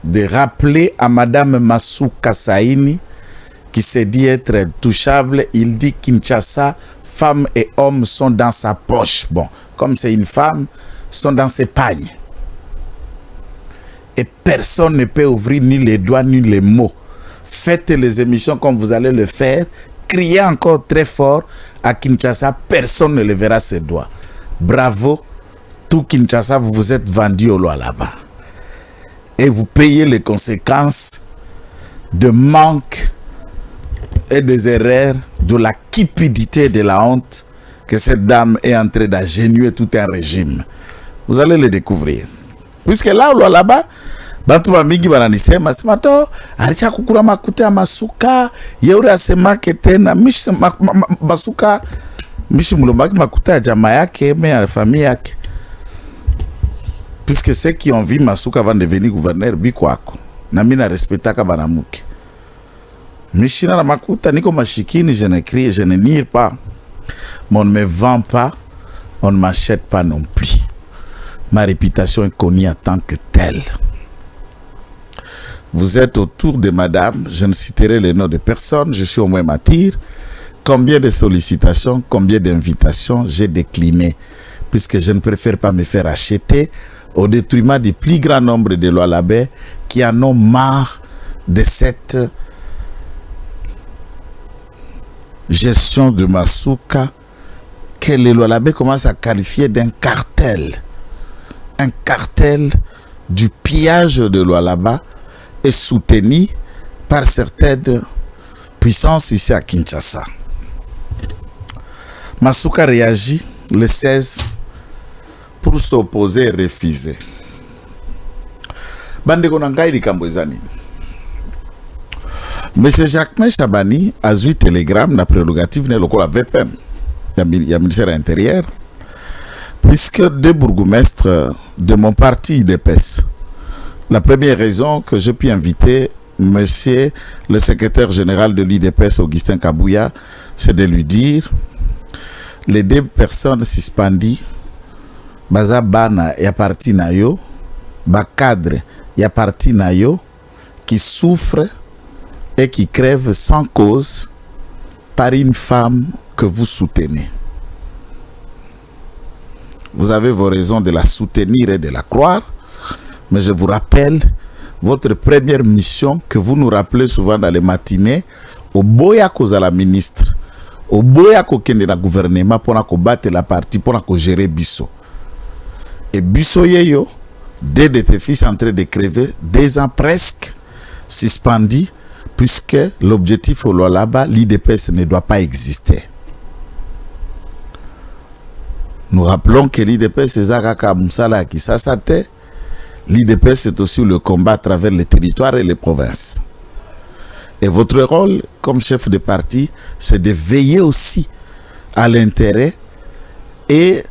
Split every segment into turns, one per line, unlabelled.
de rappeler à Madame Masuka Saini, qui se dit être intouchable. Il dit Kinshasa, femmes et hommes sont dans sa poche. Bon, comme c'est une femme, sont dans ses pagnes. Et personne ne peut ouvrir ni les doigts ni les mots. Faites les émissions comme vous allez le faire. Criez encore très fort à Kinshasa, personne ne lèvera ses doigts. Bravo, tout Kinshasa, vous vous êtes vendu au loi là-bas. Et vous payez les conséquences de manque et des erreurs, de la cupidité, de la honte que cette dame est en train d'ingénuer tout un régime. Vous allez le découvrir. Puisque là, au loi là-bas, bantu bamingi bananisema sema to alicha kukura makuta ya Masuka yeure asema tena mishi Masuka mishi mulombaki makuta ya jamaa yake mais ya famille yake, puisque ceux qui ont vu Masuka avant de devenir gouverneur bikwako na mimi na respectaka banamuke mishi na makuta niko mashikini, je ne crie, je ne nie pas, mais on ne me vend pas, on ne m'achète pas non plus. Ma réputation est connue en tant que telle. Vous êtes autour de madame, je ne citerai les noms de personne, je suis au moins martyr. Combien de sollicitations, combien d'invitations j'ai décliné, puisque je ne préfère pas me faire acheter au détriment du plus grand nombre de Lualabais qui en ont marre de cette gestion de Masuka que les Lualabais commencent à qualifier d'un cartel. Un cartel du pillage de Lualaba est soutenu par certaines puissances ici à Kinshasa. Masuka réagit le 16 pour s'opposer et refuser. Bandeko nangai likambo ezani. Monsieur Jacquemain Chabani a eu télégramme na prérogative ne lokola VPM ya ministère intérieur, puisque deux bourgmestres de mon parti IDPS. La première raison que j'ai pu inviter monsieur le secrétaire général de l'IDPS, Augustin Kabouya, c'est de lui dire les deux personnes suspendues, baza bana ya parti na yo, ba cadre ya parti na yo, qui souffrent et qui crèvent sans cause par une femme que vous soutenez. Vous avez vos raisons de la soutenir et de la croire, mais je vous rappelle votre première mission que vous nous rappelez souvent dans les matinées, au boya kozala ministre, au boya kokende na gouvernement pour combattre la partie, pour gérer biso. Et biso yeyo, deux de tes fils en train de crever, 2 ans presque suspendus, puisque l'objectif au Lualaba, l'IDPS ne doit pas exister. Nous rappelons que l'IDPS est Zakaka Moussala qui s'assate. L'IDPS est aussi le combat à travers les territoires et les provinces. Et votre rôle comme chef de parti, c'est de veiller aussi à l'intérêt et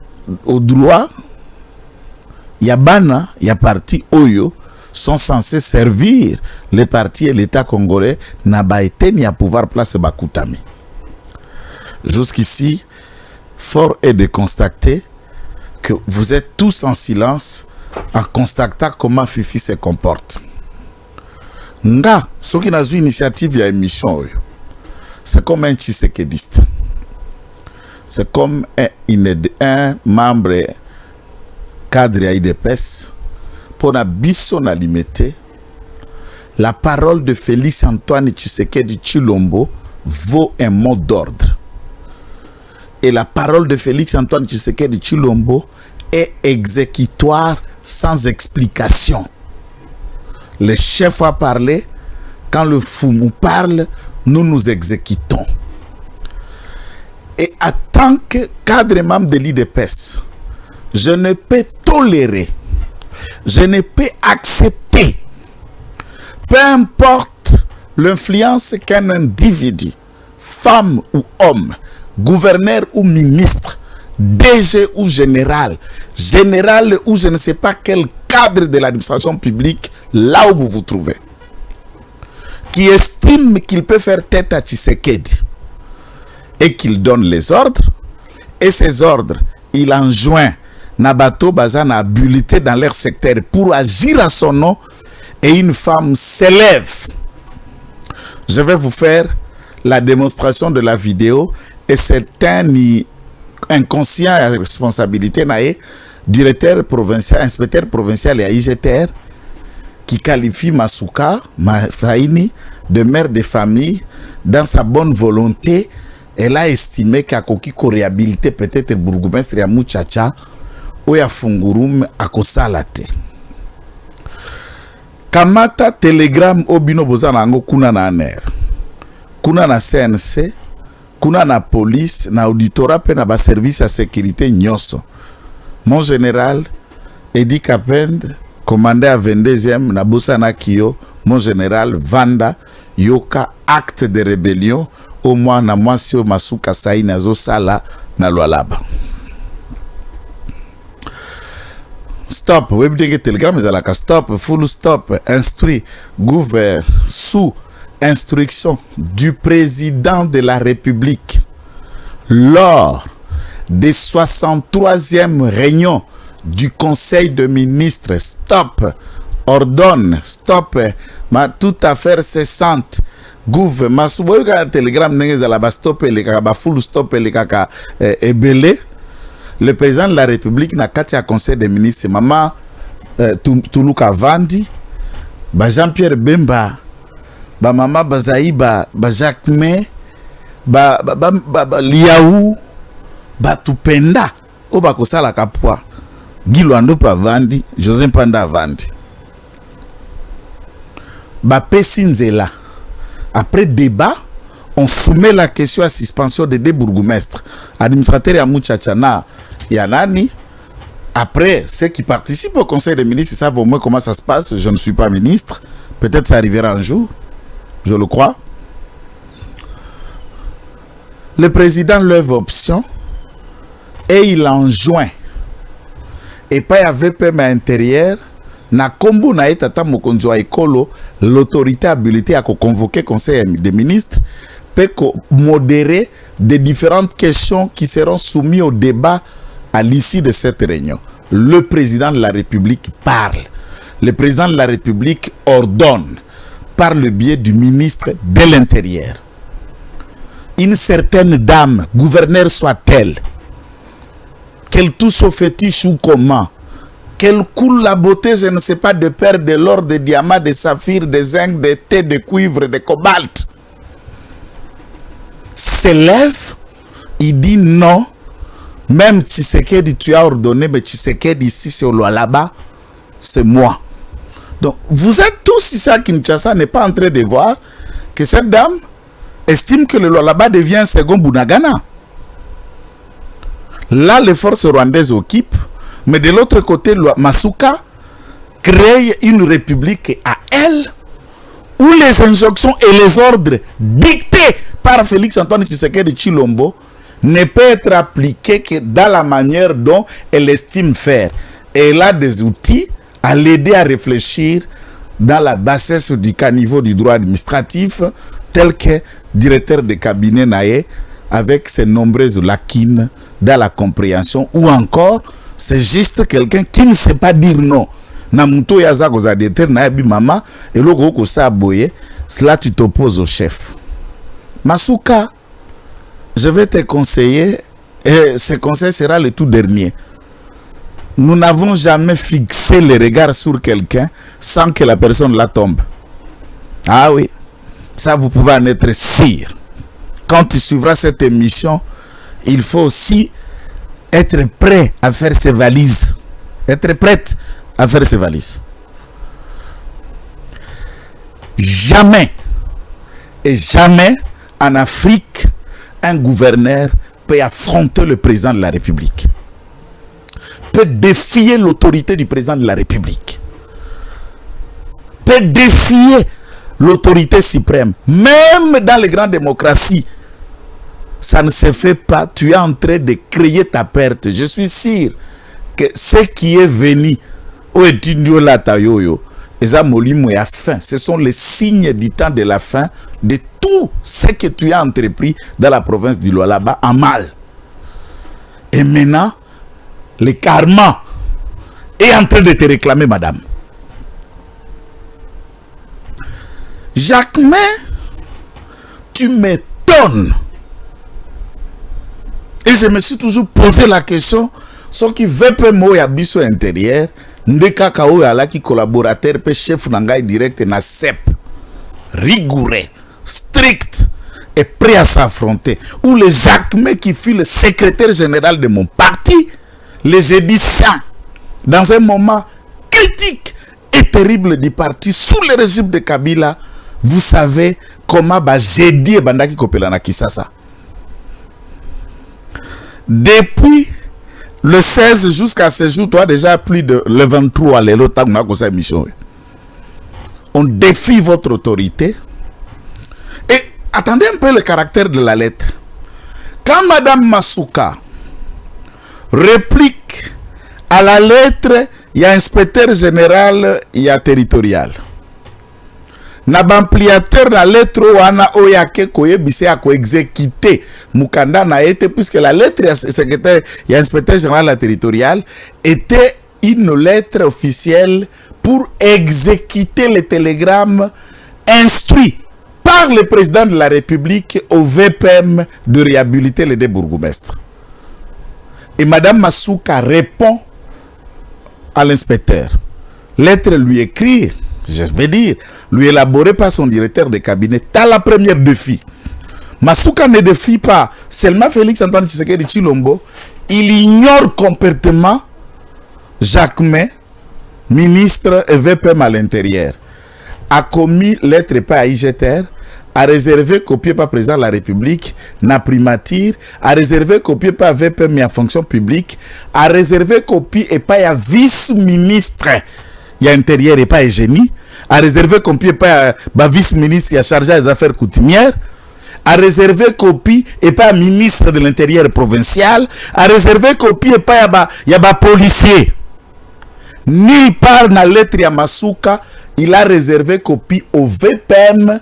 au droit. Yabana, ya parti Oyo sont censés servir les partis et l'État congolais n'a pas été ni à pouvoir placer Bakutami. Jusqu'ici, fort est de constater que vous êtes tous en silence en constatant comment Fifi se comporte. Nga, ce qui n'a eu initiative à émission, c'est comme un Tshisekediste. C'est comme un membre cadre à IDPS pour la bisson à limiter. La parole de Félix Antoine Tshisekedi Tshilombo vaut un mot d'ordre. Et la parole de Félix Antoine Tshisekedi Tshilombo est exécutoire sans explication. Le chef a parlé, quand le Foumou parle, nous nous exécutons. Et en tant que cadre membre de l'IDPS, je ne peux tolérer, je ne peux accepter, peu importe l'influence qu'un individu, femme ou homme, gouverneur ou ministre, DG ou général ou je ne sais pas quel cadre de l'administration publique, là où vous vous trouvez, qui estime qu'il peut faire tête à Tshisekedi et qu'il donne les ordres, et ces ordres, il enjoint Nabato Bazana habilité dans leur secteur pour agir à son nom et une femme s'élève. Je vais vous faire la démonstration de la vidéo et c'est un inconscient à responsabilité nae, directeur provincial, inspecteur provincial et IGTR qui qualifie Masuka Mafaini de mère de famille. Dans sa bonne volonté, elle a estimé qu'à Kokiko réhabiliter peut-être le bourgmestre ya Muchacha ou ya Fungurum à Kosalate. Kamata telegram obino bozanango kuna na ANER, kuna na CNC, kuna na police, na auditorat pe na ba service à sécurité nyoso. Mon général Edi Kapend, commandé à 22e na Bosana Kio, mon général Vanda Yoka acte de rébellion au moins na mwasi o Masuka Saina zo sala na Lualaba. Stop, webdege telegram ezalaka stop, full stop, instruit, gouverne, sous instruction du président de la République lors des 63e réunions du Conseil de ministres. Stop, ordonne, stop, ma toute affaire cessante. Gouv, ma souboyoka telegram nezalaba stop le kaka full stop le kaka ebele. Le président de la République n'a qu'à un conseil des ministres, Maman Toulouka Vandi, Jean-Pierre Bemba, Maman Bazaïba, Jacques May, Liaou, Tupenda, Obakosala Kapwa, Guilouando Vandi, José Panda Vandi. Pessinzela. Après débat, on soumet la question à suspension des deux bourgmestres. Administrateur à Muchachana, Yanani. Après, ceux qui participent au conseil des ministres, ils savent au moins comment ça se passe. Je ne suis pas ministre. Peut-être ça arrivera un jour. Je le crois. Le président lève option et il enjoint. Et pas y avait pas intérieur. Na kombo na etata mokonzo wa ekolo, l'autorité habilitée à convoquer conseil des ministres peut modérer des différentes questions qui seront soumises au débat à l'issue de cette réunion. Le président de la République parle. Le président de la République ordonne par le biais du ministre de l'Intérieur. Une certaine dame, gouverneur soit-elle, qu'elle touche au fétiche ou comment, qu'elle coule la beauté, je ne sais pas, de perles, de l'or, de diamants, de saphirs, de zinc, de thé, de cuivre, de cobalt, s'élève, il dit non, même Tshisekedi, tu as ordonné, mais Tshisekedi ici, c'est au Lualaba, c'est moi. Donc, vous êtes tous ici à Kinshasa, n'est pas en train de voir que cette dame estime que le Lualaba devient un second Bunagana. Là, les forces rwandaises occupent. Mais de l'autre côté, Masuka crée une république à elle où les injonctions et les ordres dictés par Félix Antoine Tshisekedi Tshilombo ne peuvent être appliqués que dans la manière dont elle estime faire. Et elle a des outils à l'aider à réfléchir dans la bassesse du caniveau du droit administratif, tel que directeur de cabinet Naé, avec ses nombreuses lacunes dans la compréhension, ou encore c'est juste quelqu'un qui ne sait pas dire non. Namuto yaza kozadete na yabi mama eloko ko sa boye, cela tu t'opposes au chef. Masuka, je vais te conseiller et ce conseil sera le tout dernier. Nous n'avons jamais fixé le regard sur quelqu'un sans que la personne la tombe. Ah oui, ça vous pouvez en être sûr. Quand tu suivras cette émission, il faut aussi être prêt à faire ses valises. Être prête à faire ses valises. Jamais et jamais en Afrique, un gouverneur peut affronter le président de la République. Peut défier l'autorité du président de la République. Peut défier l'autorité suprême. Même dans les grandes démocraties, ça ne se fait pas. Tu es en train de créer ta perte. Je suis sûr que ce qui est venu au étudio la tayoyo, ce sont les signes du temps de la fin de tout ce que tu as entrepris dans la province du Lualaba en mal. Et maintenant, le karma est en train de te réclamer, madame. Jacquemain, tu m'étonnes. Et je me suis toujours posé la question, ce qui veut pas moi abisso intérieur, ndeka kao ala qui collaborateur pe chef nangai direct na CEP, rigoureux, strict et prêt à s'affronter. Ou le Jacquemain qui fut le secrétaire général de mon parti, les éditions, dans un moment critique et terrible du parti sous le régime de Kabila, vous savez comment j'ai dit bandaki kopelana Kisasa. Depuis le 16 jusqu'à ce jour, toi déjà plus de le 23, mission. On défie votre autorité. Et attendez un peu le caractère de la lettre. Quand Madame Masuka réplique à la lettre, il y a inspecteur général, il y a territorial. N'abampliateur la lettre wana oyake koyebise a exécuter mukanda na été puisque la lettre secrétaire et inspecteur général la territorial était une lettre officielle pour exécuter les télégrammes instruits par le président de la République au VPM de réhabiliter les deux bourgmestres. Et Madame Masuka répond à l'inspecteur. Lettre lui écrire, je vais dire, lui élaboré par son directeur de cabinet. T'as la première défi. Masuka ne défie pas seulement Félix Antoine Tshisekedi Tshilombo, il ignore complètement Jacquemain, ministre et VPM à l'intérieur, a commis lettre pas à IGTR, a réservé copié par président de la République, na primature, a réservé copié par VPM en fonction publique, a réservé copie et pas à vice-ministre. Il y a intérieur et pas et génie, a réservé copie pas à vice-ministre qui a chargé les affaires coutumières, a réservé copie et pas ministre de l'intérieur provincial, a réservé copie et pas y a policier. Nulle part dans la lettre à Masuka, il a réservé copie au VPM,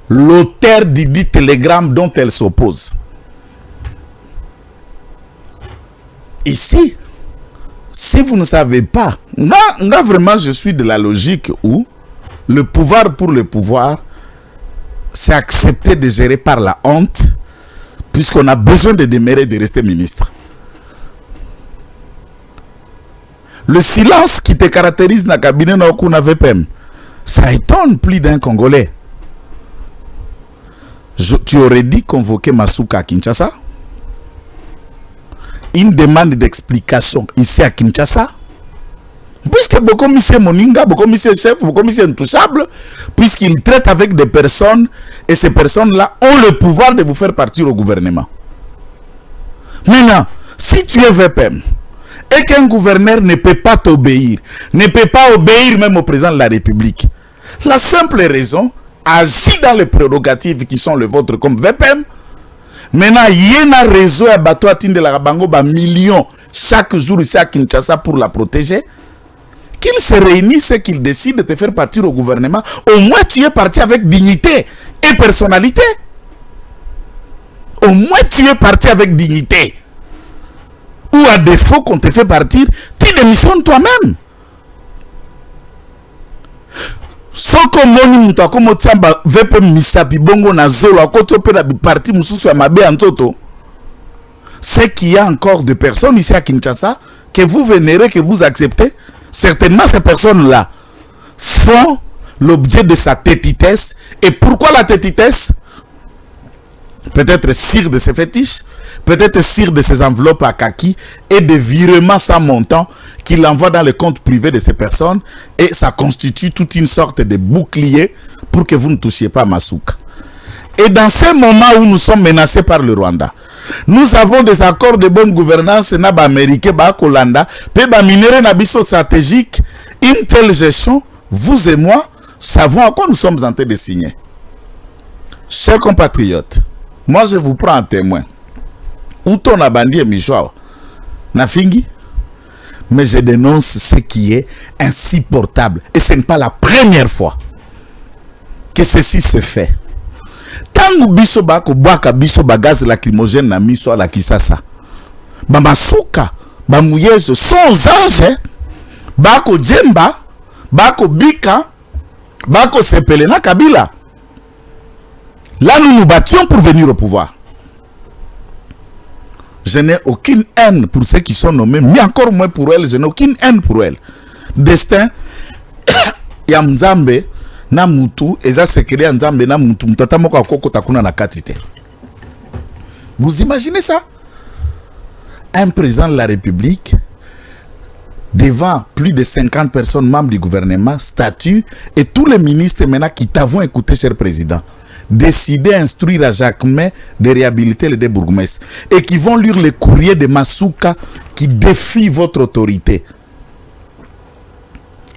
l'auteur du dit télégramme dont elle s'oppose. Ici, si vous ne savez pas, là vraiment je suis de la logique où le pouvoir pour le pouvoir, c'est accepter de gérer par la honte, puisqu'on a besoin de demeurer, de rester ministre. Le silence qui te caractérise dans le cabinet Naokuna VPM, ça étonne plus d'un Congolais. Tu aurais dit convoquer Masuka à Kinshasa? Une demande d'explication ici à Kinshasa, puisque beaucoup monsieur Moninga, beaucoup monsieur chef, beaucoup monsieur intouchable, puisqu'il traite avec des personnes et ces personnes-là ont le pouvoir de vous faire partir au gouvernement. Maintenant, si tu es VPM et qu'un gouverneur ne peut pas t'obéir, ne peut pas obéir même au président de la République, la simple raison, agit dans les prérogatives qui sont les vôtres comme VPM. Maintenant, il y a un réseau à bateau à de la Rabango, millions chaque jour ici à Kinshasa pour la protéger. Qu'ils se réunissent et qu'ils décident de te faire partir au gouvernement, au moins tu es parti avec dignité et personnalité. Au moins tu es parti avec dignité. Ou à défaut qu'on te fait partir, tu démissionnes toi-même. Soko moni muto akomo tiamba vepe misapi bongo na zolo akoto pe na parti mususu ya mabe antoto. C'est qu'il y a encore des personnes ici à Kinshasa que vous vénérez, que vous acceptez. Certainement ces personnes-là font l'objet de sa tétitesse. Et pourquoi la tétitesse? Peut-être sire de ses fétiches, peut-être sire de ses enveloppes à kaki et de virements sans montant qu'il envoie dans le compte privé de ces personnes, et ça constitue toute une sorte de bouclier pour que vous ne touchiez pas Masuka. Et dans ces moments où nous sommes menacés par le Rwanda, nous avons des accords de bonne gouvernance naba américain ba Kolanda, pe ba minéré na biso stratégique, une telle gestion, vous et moi savons à quoi nous sommes en train de signer. Chers compatriotes, moi je vous prends en témoin. Où ton abandi et Michoua na fingi, mais je dénonce ce qui est insupportable. Et ce n'est pas la première fois que ceci se fait. Tant que biso bako boaka biso bagaz lacrymogène na miso la Kisasa, Masuka, Bamouyezo sont anges, bako djemba, bako bika, bako sepele na Kabila. Là, nous nous battions pour venir au pouvoir. Je n'ai aucune haine pour ceux qui sont nommés, mais encore moins pour elle, je n'ai aucune haine pour elle. Destin, ya Nzambe, na mutu, eza sekere ya Nzambe na mutu, mutata moko akoko takuna na katite. Vous imaginez ça? Un président de la République, devant plus de 50 personnes membres du gouvernement, statut, et tous les ministres maintenant qui t'avons écouté, cher président, décider d'instruire à Jacquemin de réhabiliter les deux bourgmestres et qui vont lire les courriers de Masuka qui défient votre autorité.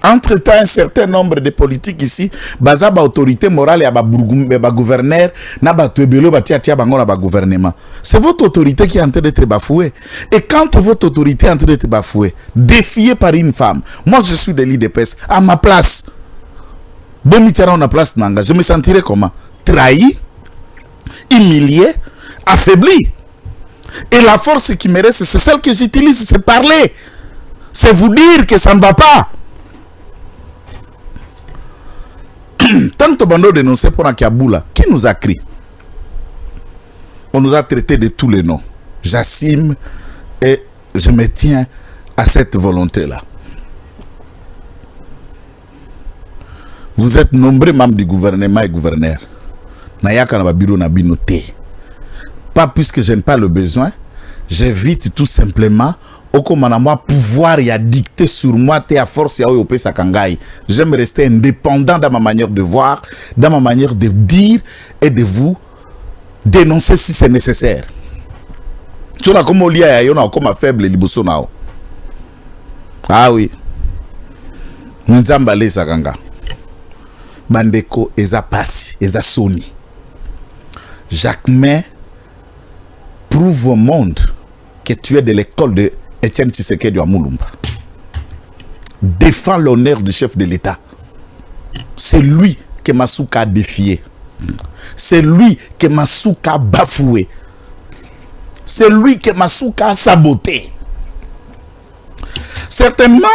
Entre-temps, un certain nombre de politiques ici, baza ba autorité morale et ba gouverneur, na ba tuebelo ba tia bango na ba gouvernement. C'est votre autorité qui est en train d'être bafouée. Et quand votre autorité est en train d'être bafouée, défiée par une femme, moi je suis de l'IDPS, à ma place, Mitterrand na place nanga, je me sentirais comment? Trahi, humilié, affaibli. Et la force qui me reste, c'est celle que j'utilise, c'est parler. C'est vous dire que ça ne va pas. Tant que Bando dénoncé pour Akiaboula, qui nous a crié? On nous a traité de tous les noms. J'assume et je me tiens à cette volonté-là. Vous êtes nombreux membres du gouvernement et gouverneurs. Pas puisque je n'ai pas le besoin, j'évite tout simplement au commandement pouvoir y a dicté sur moi à force ya oyope sakangai. J'aime rester indépendant dans ma manière de voir, dans ma manière de dire et de vous dénoncer si c'est nécessaire. Tu as comme olia ya na comme faible liboso nao. Ah oui. Nzambale sakanga. Bandeko eza pasi, eza soni. Jacquemin prouve au monde que tu es de l'école de Etienne Tshisekedi à Moulumba. Défends l'honneur du chef de l'État. C'est lui que Masuka a défié. C'est lui que Masuka a bafoué. C'est lui que Masuka a saboté. Certainement,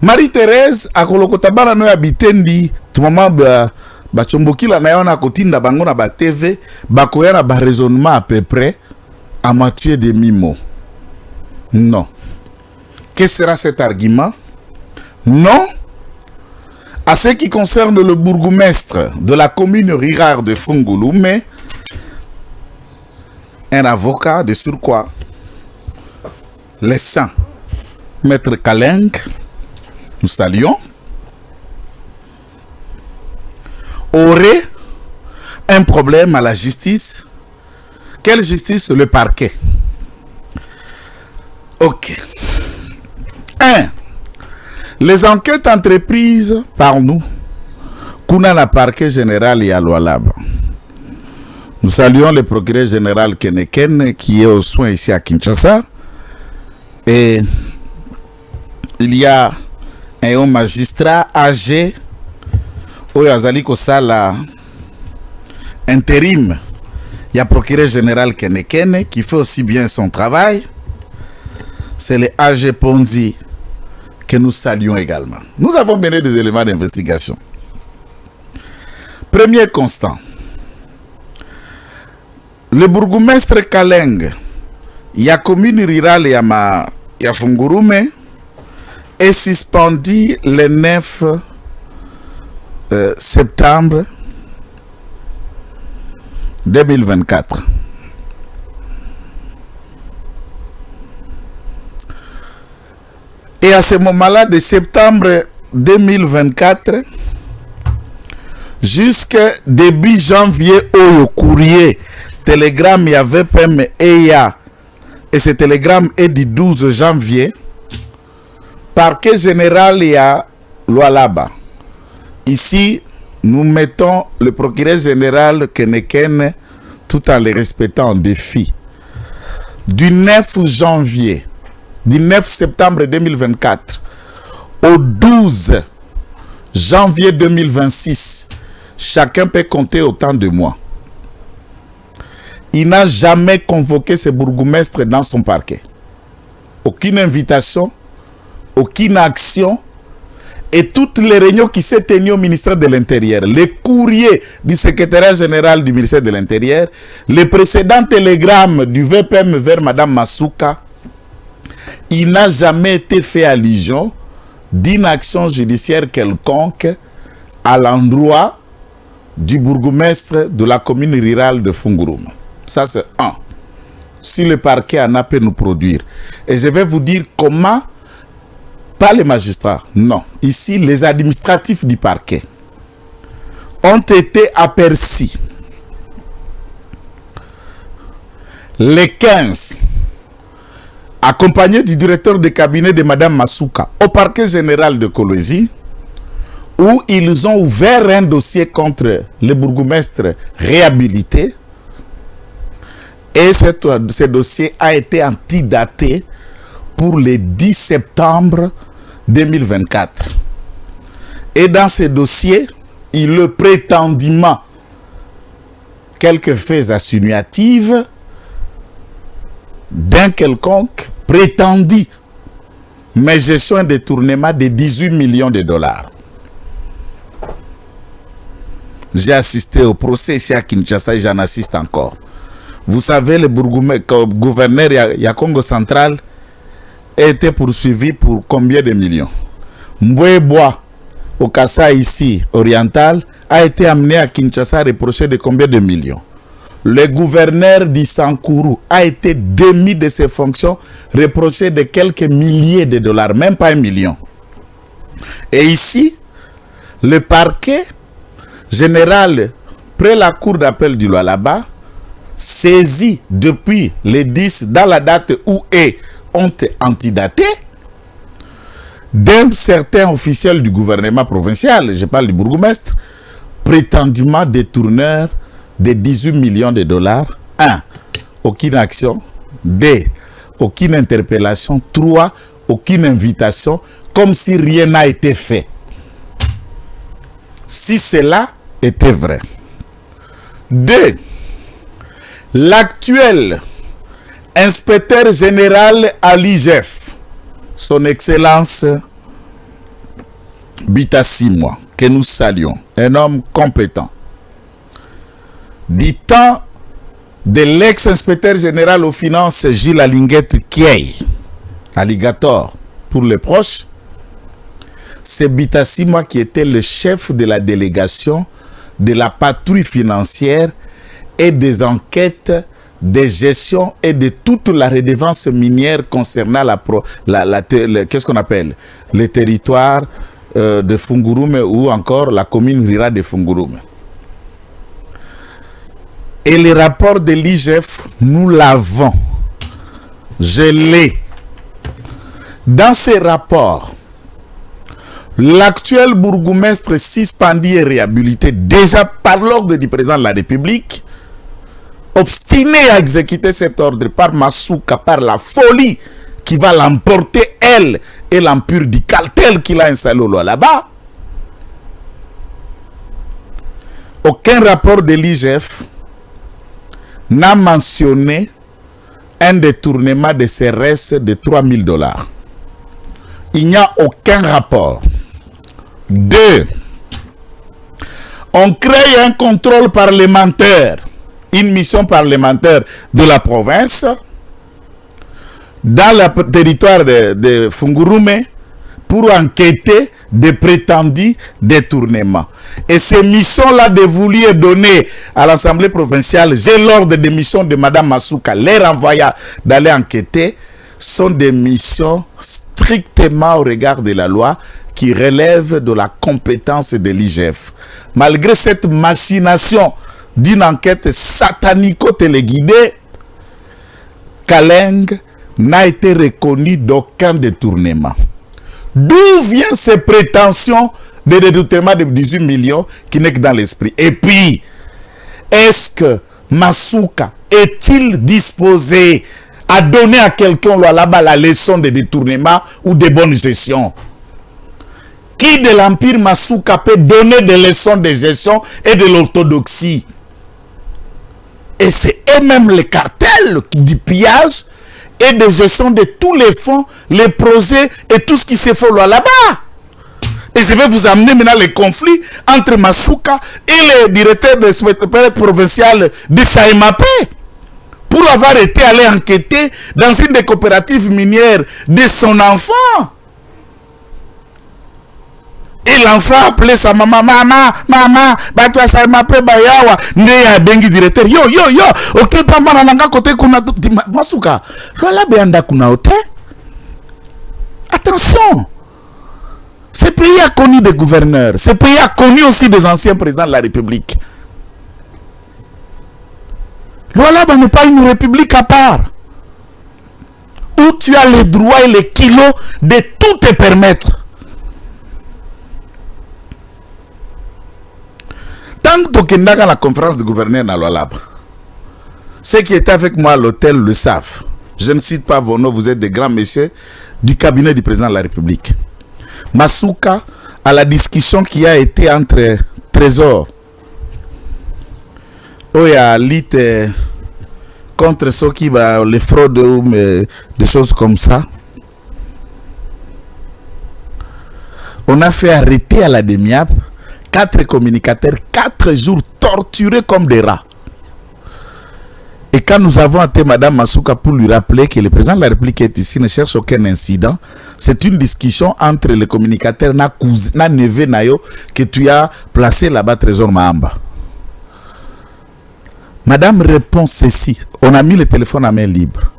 Marie-Thérèse a kolokotabana no habitendi tout moment ba chomboki la nayo na kotinda bango na ba TV ba koya na ba raisonnement à peu près à moitié de mi-mot. Non. Que sera cet argument? Non. À ce qui concerne le bourgmestre de la commune rurale de Fungulu, mais un avocat de surcroît, les saints, Maître Kaleng, nous saluons, aurait un problème à la justice. Quelle justice? Le parquet. Ok. 1. Les enquêtes entreprises par nous, Kuna la parquet général et à Lualaba. Nous saluons le procureur général Keneken qui est aux soins ici à Kinshasa. Et il y a un haut magistrat âgé, Oyazali Kosala, intérim. Il y a le procureur général Keneken qui fait aussi bien son travail. C'est le AG Ponzi que nous saluons également. Nous avons mené des éléments d'investigation. Premier constat. Le bourgmestre Kaleng, il y a commune rurale et à Fungurume, est suspendu le 9 septembre 2024. Et à ce moment-là, de septembre 2024 jusqu'à début janvier, au courrier, télégramme, il y avait PM EIA, et ce télégramme est du 12 janvier, parquet général, il y a Lualaba. Ici, nous mettons le procureur général Keneken tout en le respectant en défi. Du 9 janvier, du 9 septembre 2024 au 12 janvier 2026, chacun peut compter autant de mois. Il n'a jamais convoqué ce bourgmestre dans son parquet. Aucune invitation, aucune action. et toutes les réunions qui s'est tenues au ministère de l'Intérieur, les courriers du secrétariat général du ministère de l'Intérieur, les précédents télégrammes du VPM vers Madame Masuka, il n'a jamais été fait allusion d'une action judiciaire quelconque à l'endroit du bourgmestre de la commune rurale de Fungurume. Ça, c'est un. Si le parquet en a pu nous produire. Et je vais vous dire comment, pas les magistrats, non. Ici, les administratifs du parquet ont été aperçus les 15, accompagnés du directeur de cabinet de Madame Masuka au parquet général de Kolwezi, où ils ont ouvert un dossier contre le bourgmestre réhabilité. Et ce dossier a été antidaté pour le 10 septembre 2024. Et dans ce dossier, il est prétendument quelques faits insinuatifs d'un quelconque prétendu mais gestion un détournement de 18 millions de dollars. J'ai assisté au procès ici à Kinshasa et j'en assiste encore. Vous savez, le gouverneur Yakongo Central a été poursuivi pour combien de millions? Mboué-Bois, au Kassai ici, oriental, a été amené à Kinshasa reproché de combien de millions? Le gouverneur d'Issankuru a été démis de ses fonctions, reproché de quelques milliers de dollars, même pas 1 million. Et ici, le parquet général, près la cour d'appel du Lualaba, saisi depuis le 10, dans la date où est honte antidatée, d'un certain officiel du gouvernement provincial, je parle du bourgmestre, prétendument détourneur de 18 millions de dollars. 1. Aucune action. 2. Aucune interpellation. 3. Aucune invitation, comme si rien n'a été fait. Si cela était vrai. 2. L'actuel inspecteur général à l'IGF, son Excellence Bitassimwa, que nous saluons, un homme compétent, du temps de l'ex-inspecteur général aux finances Gilles Alinguette Kiei, alligator pour les proches, c'est Bitassimwa qui était le chef de la délégation de la patrouille financière et des enquêtes de gestion et de toute la redevance minière concernant qu'est-ce qu'on appelle le territoire de Fungurume ou encore la commune rurale de Fungurume. Et les rapports de l'IGF, nous l'avons. Je l'ai. Dans ces rapports, l'actuel bourgmestre suspendu et réhabilité déjà par l'ordre du président de la République, obstiné à exécuter cet ordre par Masuka, par la folie qui va l'emporter, elle, et l'empire du cartel qu'il a installé là-bas. Aucun rapport de l'IGF n'a mentionné un détournement de CRS de 3 000 dollars. Il n'y a aucun rapport. 2. On crée un contrôle parlementaire, une mission parlementaire de la province dans le territoire de Fungurume pour enquêter des prétendus détournements. Et ces missions-là dévolues et données à l'Assemblée provinciale, j'ai l'ordre des missions de Mme Masuka, les renvoya d'aller enquêter, sont des missions strictement au regard de la loi qui relèvent de la compétence de l'IGF. Malgré cette machination d'une enquête satanico-téléguidée, Kaleng n'a été reconnu d'aucun détournement. D'où viennent ces prétentions de détournement de 18 millions qui n'est que dans l'esprit? Et puis, est-ce que Masuka est-il disposé à donner à quelqu'un là-bas la leçon de détournement ou de bonne gestion? Qui de l'empire Masuka peut donner des leçons de gestion et de l'orthodoxie? Et c'est eux-mêmes les cartels du pillage et de gestion de tous les fonds, les projets et tout ce qui se fait là-bas. Et je vais vous amener maintenant les conflits entre Masuka et le directeur de secrétaire provincial de Saïmapé pour avoir été allé enquêter dans une des coopératives minières de son enfant. Et l'enfant appelait sa maman, maman, bah toi Saïmapé bayawa, ne ya bengi directeur, yo, ok papa nanga côté kuna Masuka, lola beanda kuna ote. Attention. Ce pays a connu des gouverneurs. Ce pays a connu aussi des anciens présidents de la République. L'Olaba n'est pas une république à part. Où tu as les droits et les kilos de tout te permettre. Tant que tu es dans la conférence de gouverneurs dans l'Olaba, ceux qui étaient avec moi à l'hôtel le savent. Je ne cite pas vos noms, vous êtes des grands messieurs du cabinet du président de la République. Masuka, à la discussion qui a été entre Trésor, où il y a lutte contre ceux qui les fraudes ou des choses comme ça, on a fait arrêter à la DEMIAP 4 communicateurs, 4 jours torturés comme des rats. Et quand nous avons appelé Mme Masuka pour lui rappeler que le président de la République est ici, ne cherche aucun incident, c'est une discussion entre les communicateurs, na neveu nayo, que tu as placé là-bas, Trésor Mahamba. Madame répond ceci, on a mis le téléphone à main libre.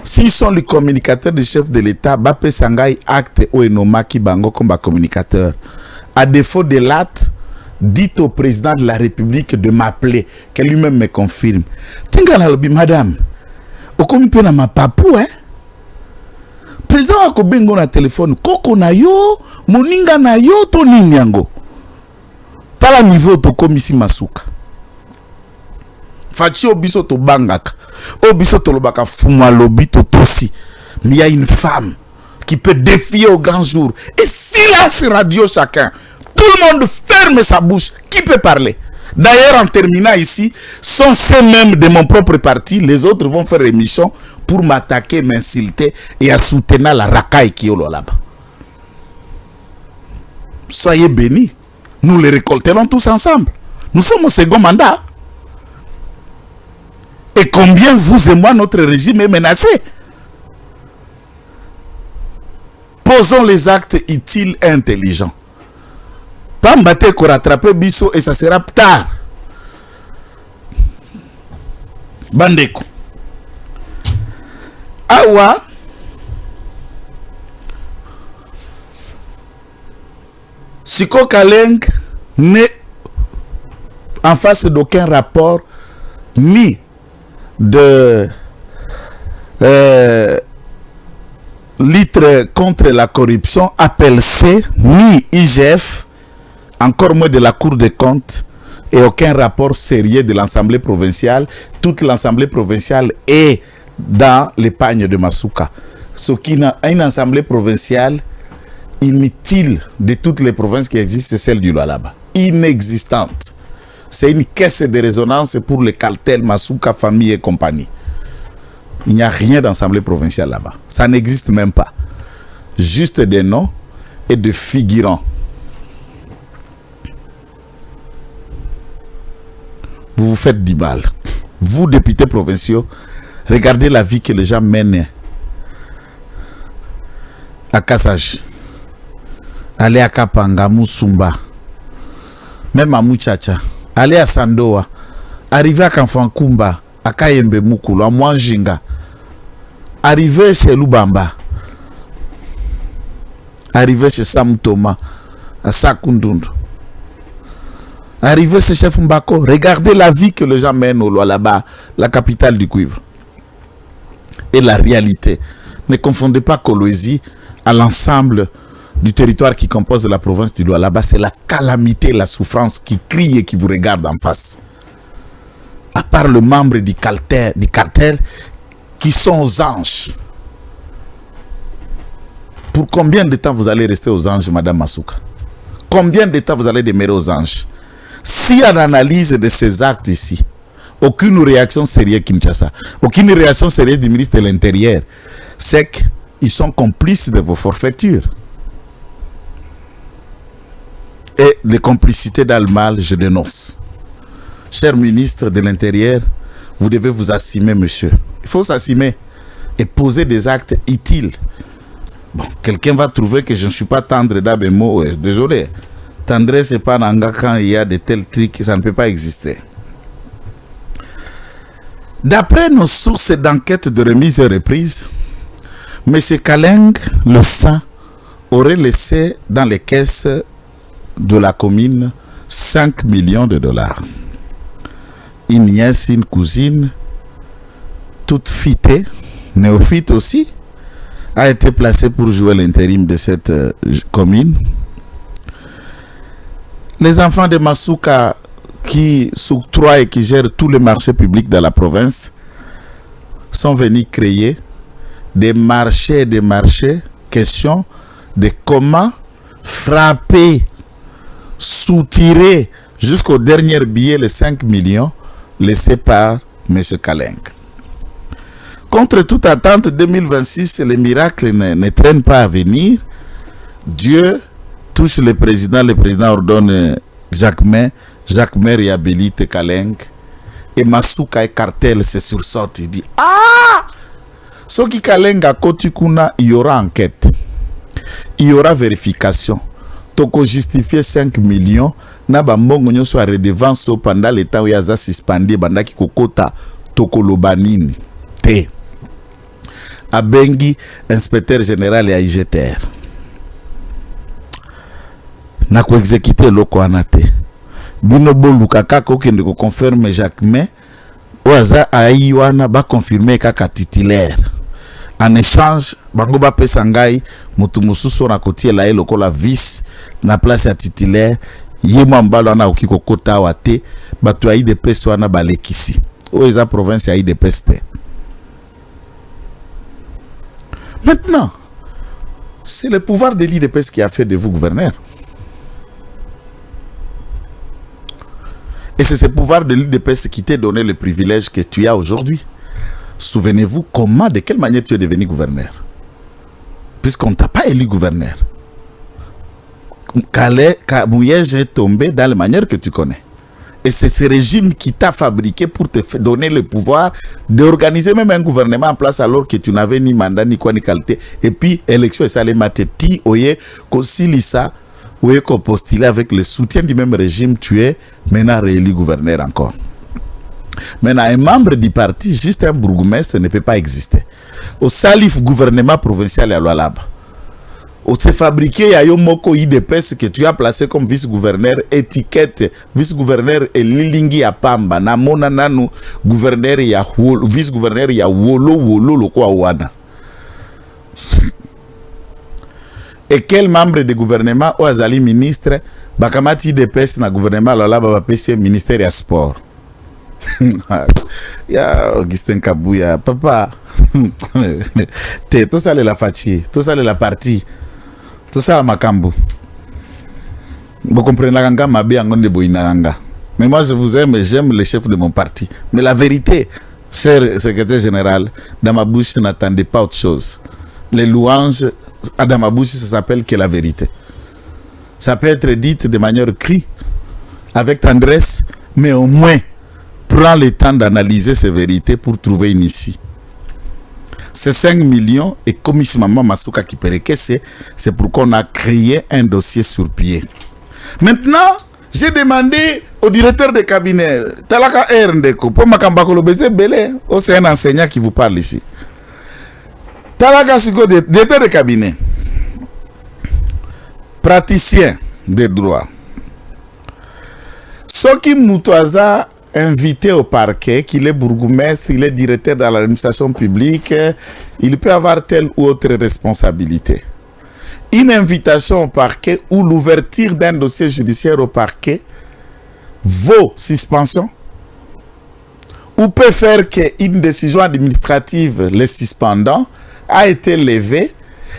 S'ils sont les communicateurs du chef de l'État, Bape Sangai acte ou enoma ki bango comme communicateur. À défaut de l'acte, dites au président de la République de m'appeler, qu'elle lui-même me confirme. Tingala lobi, madame, okomi pe na mapapu, hein? Président akobengo na téléphone, koko na yo, moninga na yo, to ninyango. Tala niveau to komisi Masuka. Fachi obiso to bangaka. Obiso to lobaka fuma lobi to tosi. Mais il y a une femme qui peut défier au grand jour. Et silence radio chacun. Tout le monde ferme sa bouche. Qui peut parler? D'ailleurs, en terminant ici, sont ceux-mêmes de mon propre parti. Les autres vont faire émission pour m'attaquer, m'insulter et à soutenir la racaille qui est là-bas. Soyez bénis. Nous les récolterons tous ensemble. Nous sommes au second mandat. Et combien vous et moi, notre régime est menacé? Posons les actes utiles et intelligents. Pas m'battre pour rattraper Bisso et ça sera tard. Bandeko. Awa. Siko Kaleng n'est en face d'aucun rapport ni de litre contre la corruption, appel C, ni IGF, encore moins de la Cour des comptes, et aucun rapport sérieux de l'Assemblée provinciale. Toute l'Assemblée provinciale est dans l'épargne de Masuka. Ce qui n'a une Assemblée provinciale inutile de toutes les provinces qui existent, c'est celle du Lualaba. Inexistante. C'est une caisse de résonance pour les cartels Masuka, famille et compagnie. Il n'y a rien d'Assemblée provinciale là-bas. Ça n'existe même pas. Juste des noms et des figurants. Vous vous faites 10 balles. Vous, députés provinciaux, regardez la vie que les gens mènent à Kassaj. Allez à Kapanga, Moussoumba, même à Mouchacha. Allez à Sandoa. Arrivez à Kanfankumba, à Kayembe Mukulu, à Mwanjinga. Arrivez chez Lubamba. Arrivez chez Sam Thomas, à Sakundundu. Arrivez chez Chef Mbako. Regardez la vie que les gens mènent au Lualaba, la capitale du cuivre. Et la réalité. Ne confondez pas Kolwezi à l'ensemble du territoire qui compose la province du Lualaba. C'est la calamité, la souffrance qui crie et qui vous regarde en face. À part le membre du cartel qui sont aux anges. Pour combien de temps vous allez rester aux anges, Madame Masuka? Combien de temps vous allez demeurer aux anges? Si on analyse de ces actes ici, aucune réaction sérieuse Kinshasa, aucune réaction sérieuse du ministre de l'Intérieur, c'est qu'ils sont complices de vos forfaitures. et les complicités dans le mal, je dénonce. Cher ministre de l'Intérieur, vous devez vous assumer, monsieur. Il faut s'assumer et poser des actes utiles. Bon, quelqu'un va trouver que je ne suis pas tendre dans mes mots. Ouais, désolé. Tendresse et pas nanga quand il y a de tels trucs, ça ne peut pas exister. D'après nos sources d'enquête de remise et reprise, M. Kaleng, le saint, aurait laissé dans les caisses de la commune 5 millions de dollars. Une nièce, une cousine, toute fitée, néophyte aussi, a été placée pour jouer l'intérim de cette commune. Les enfants de Masuka qui s'octroient et qui gèrent tous les marchés publics dans la province sont venus créer des marchés, question de comment frapper, soutirer jusqu'au dernier billet les 5 millions laissés par M. Kaleng. Contre toute attente, 2026, les miracles ne traînent pas à venir. Dieu touche le président ordonne Jacquemin réhabilite Kaleng et Masuka et cartel se sursaute. Il dit ah! Ce qui Kaleng a Kotikuna, il y aura enquête, il y aura vérification. Toko justifier 5 millions, na ba mbongo soit redevance pendant le temps où il y a suspendu bandaki kokota toko lobanini. Te. Abengi inspecteur général et IGTR. Na ko exécuter loko anate. Bino bolukaka ko kende ko confirme Jacquemin oaza aiwana ba confirmer kaka titulaire. En échange, bango ba pesa ngai mutu mususu na kotie la eloko la vice na place ya titulaire yema mbalo na okiko kota wate batu ya IDPS wana balekisi. O eza province ya IDPS te. Maintenant, c'est le pouvoir de l'IDPS qui a fait de vous gouverneur. Et c'est ce pouvoir de l'IDPS qui t'a donné le privilège que tu as aujourd'hui. Souvenez-vous comment, de quelle manière tu es devenu gouverneur. Puisqu'on ne t'a pas élu gouverneur. Mouyej est tombé dans la manière que tu connais. Et c'est ce régime qui t'a fabriqué pour te donner le pouvoir d'organiser même un gouvernement en place alors que tu n'avais ni mandat, ni quoi, ni qualité. Et puis, élection, ça allait mateti, oye, kosilisa, oye, ko postulé avec le soutien du même régime, tu es maintenant réélu gouverneur encore. Maintenant, un membre du parti, juste un bourgmestre, ne peut pas exister. Au salif gouvernement provincial à l'Oualaba. Au te fabriqué à Yomoko IDPS que tu as placé comme vice-gouverneur, étiquette vice-gouverneur et Lilingi à Pamba, Namona Nanu, gouverneur ya vice-gouverneur ya Wolo Loko Awana. Et quel membre de gouvernement ou azali ministre, Bakamati IDPS na gouvernement l'Oualaba PC ministère ya sport. Ya Augustin Kabouya, papa, tout ça la fachi, tout ça la partie, tout ça la makambo. Vous comprenez la ganga, ma bien de boinanga. Mais moi je vous aime et j'aime le chef de mon parti. Mais la vérité, cher secrétaire général, dans ma bouche, je n'attendais pas autre chose. Les louanges, dans ma bouche, ça s'appelle que la vérité. Ça peut être dit de manière crie, avec tendresse, mais au moins, prends le temps d'analyser ces vérités pour trouver une issue. Ces 5 millions, et comme ici Maman Masuka qui pereke, c'est pourquoi on a créé un dossier sur pied. Maintenant, j'ai demandé au directeur de cabinet, Talaka Erndeko, pour Makambako Lobeze Belé, c'est un enseignant qui vous parle ici. Talaka Siko, directeur de cabinet, praticien de droit. Soki Moutouaza, invité au parquet, qu'il est bourgmestre, il est directeur dans l'administration publique, il peut avoir telle ou autre responsabilité. Une invitation au parquet ou l'ouverture d'un dossier judiciaire au parquet vaut suspension ou peut faire qu'une décision administrative les suspendant a été levée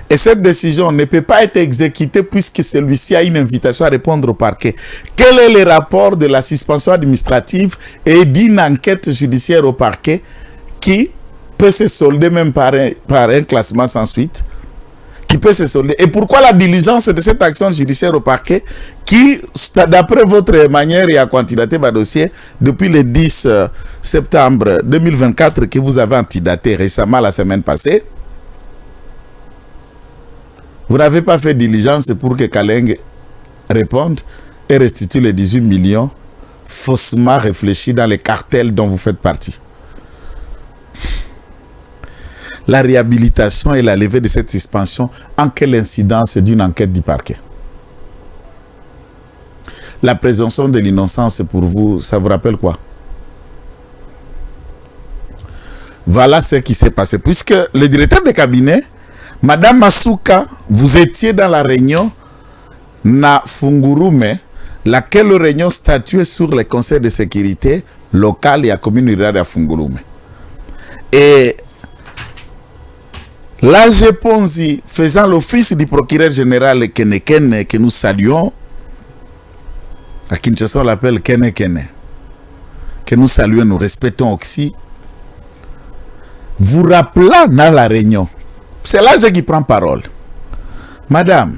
et cette décision ne peut pas être exécutée puisque celui-ci a une invitation à répondre au parquet. Quel est le rapport de la suspension administrative et d'une enquête judiciaire au parquet qui peut se solder même par un classement sans suite? qui peut se solder. Et pourquoi la diligence de cette action judiciaire au parquet qui, d'après votre manière et à candidater ma dossier, depuis le 10 septembre 2024 que vous avez antidaté récemment la semaine passée, vous n'avez pas fait diligence pour que Kaleng réponde et restitue les 18 millions faussement réfléchis dans les cartels dont vous faites partie. La réhabilitation et la levée de cette suspension, en quelle incidence d'une enquête du parquet? La présomption de l'innocence pour vous, ça vous rappelle quoi? Voilà ce qui s'est passé. Puisque le directeur de cabinet, Madame Masuka, vous étiez dans la réunion na Fungurume, laquelle réunion statuait sur les conseils de sécurité locale et à commune rurale de Fungurume. Et l'AG Ponzi, faisant l'office du procureur général Kenekene, que nous saluons, à Kinshasa on l'appelle Kenekene, que nous saluons, nous respectons aussi, vous rappelant dans la réunion, c'est l'AG qui prend parole. Madame,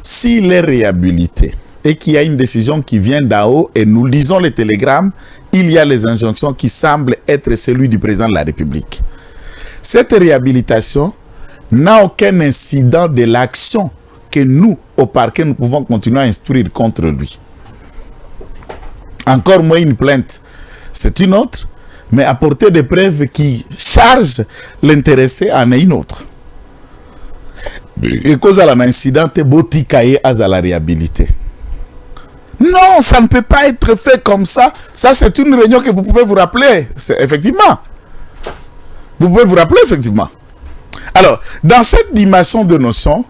s'il est réhabilité et qu'il y a une décision qui vient d'en haut et nous lisons les télégrammes, il y a les injonctions qui semblent être celui du président de la République. Cette réhabilitation n'a aucun incident de l'action que nous, au parquet, nous pouvons continuer à instruire contre lui. Encore moins une plainte, c'est une autre, mais apporter des preuves qui chargent l'intéressé en est une autre. Et cause à l'incident, Botikaye à la réhabilité. Non, ça ne peut pas être fait comme ça. Ça, c'est une réunion que vous pouvez vous rappeler. Effectivement. Vous pouvez vous rappeler, effectivement. Alors, dans cette dimension de notion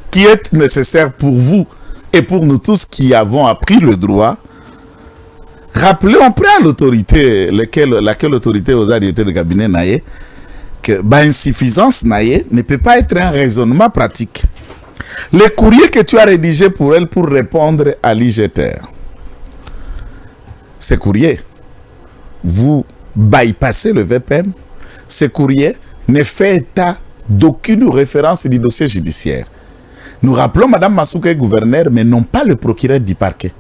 qui est nécessaire pour vous et pour nous tous qui avons appris le droit, rappelez, on prend l'autorité, laquelle autorité aux directeurs de cabinet naïe, que insuffisance naïe ne peut pas être un raisonnement pratique. Le courrier que tu as rédigé pour elle pour répondre à l'IGTR, ce courrier, vous bypassez le VPM, ce courrier ne fait état d'aucune référence du dossier judiciaire. Nous rappelons Mme Masuka est gouverneur, mais non pas le procureur du parquet.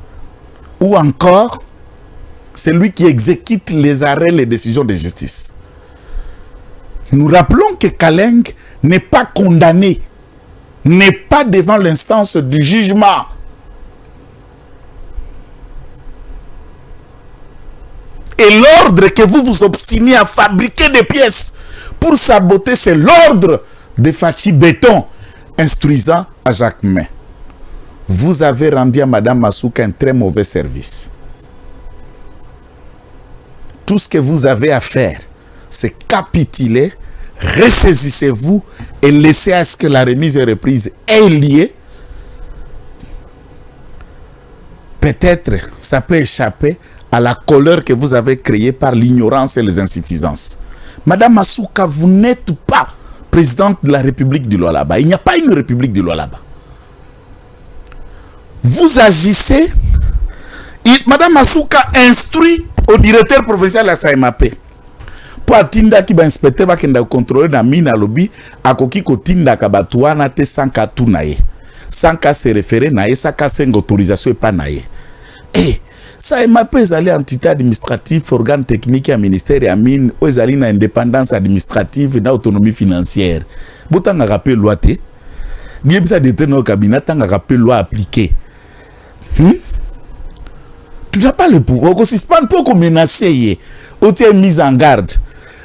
Ou encore, celui qui exécute les arrêts, les décisions de justice. Nous rappelons que Kaleng n'est pas condamné, n'est pas devant l'instance du jugement. Et l'ordre que vous vous obstinez à fabriquer des pièces pour saboter, c'est l'ordre de Fachi Béton, instruisant à Jacques May. Vous avez rendu à Mme Masuka un très mauvais service. Tout ce que vous avez à faire, c'est capituler, ressaisissez-vous et laissez à ce que la remise et reprise ait lieu. Peut-être ça peut échapper à la colère que vous avez créée par l'ignorance et les insuffisances. Madame Masuka, vous n'êtes pas présidente de la République du Lualaba. Il n'y a pas une République du Lualaba. Vous agissez. Madame Masuka instruit au directeur provincial de la SAEMAP. Pour atinda qui va inspecter va kenda contrôler na mine à lobby à koki kotinda kabatuana te sans katu nae. Sans ka se référer nae, sans ka se autorisation et pas nae. Et SAEMAP ezali entité administrative, organe technique et ministère ya mine, ezali na indépendance administrative et na autonomie financière. Botanga rappel loi te. Bien ça détenir au cabinet tanga rappel loi appliquée. Tu n'as pas le pouvoir. On suspend pas qu'on menacer. On tient mise en garde.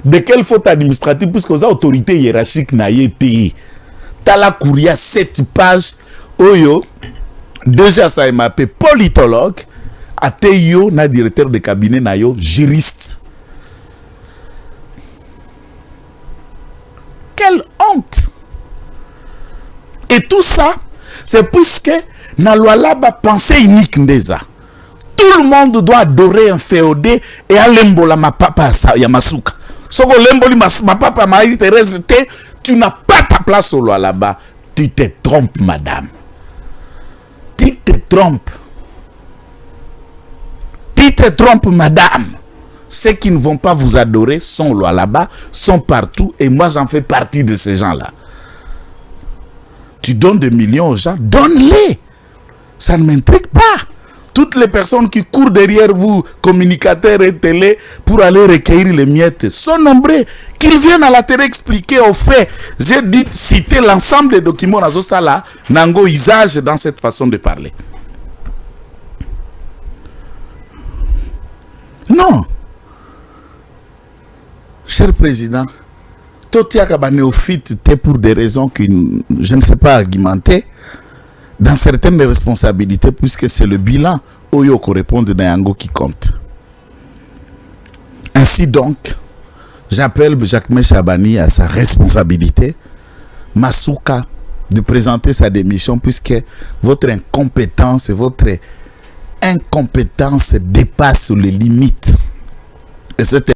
De quelle faute administrative puisque aux autorités hiérarchiques n'a été. T'as la courrier 7 pages. Oyo. Déjà ça m'a appelé politologue. Ateyo na directeur de cabinet na yo juriste. Quelle honte. Et tout ça, c'est puisque na loi là-bas pensée unique ndeza. Tout le monde doit adorer un féodé et alembola ma papa Yamasuka. Soko lemboli ma papa Marie Thérèse, tu n'as pas ta place au loi là-bas. Tu te trompes, madame. Tu te trompes. Tu te trompes, madame. Ceux qui ne vont pas vous adorer sont loi là-bas, sont partout et moi j'en fais partie de ces gens-là. Tu donnes des millions aux gens, donne-les. Ça ne m'intrigue pas. Toutes les personnes qui courent derrière vous, communicateurs et télé, pour aller recueillir les miettes, sont nombreux. Qu'ils viennent à la télé expliquer au fait. J'ai dit citer l'ensemble des documents dans ce là, nango usage dans cette façon de parler. Non. Cher président, Totiaka néophyte pour des raisons que je ne sais pas argumenter, dans certaines responsabilités, puisque c'est le bilan Oyo correspond de Nayango qui compte. Ainsi donc, j'appelle Jacques Chabani à sa responsabilité, Masuka, de présenter sa démission, puisque votre incompétence dépasse les limites. Et cette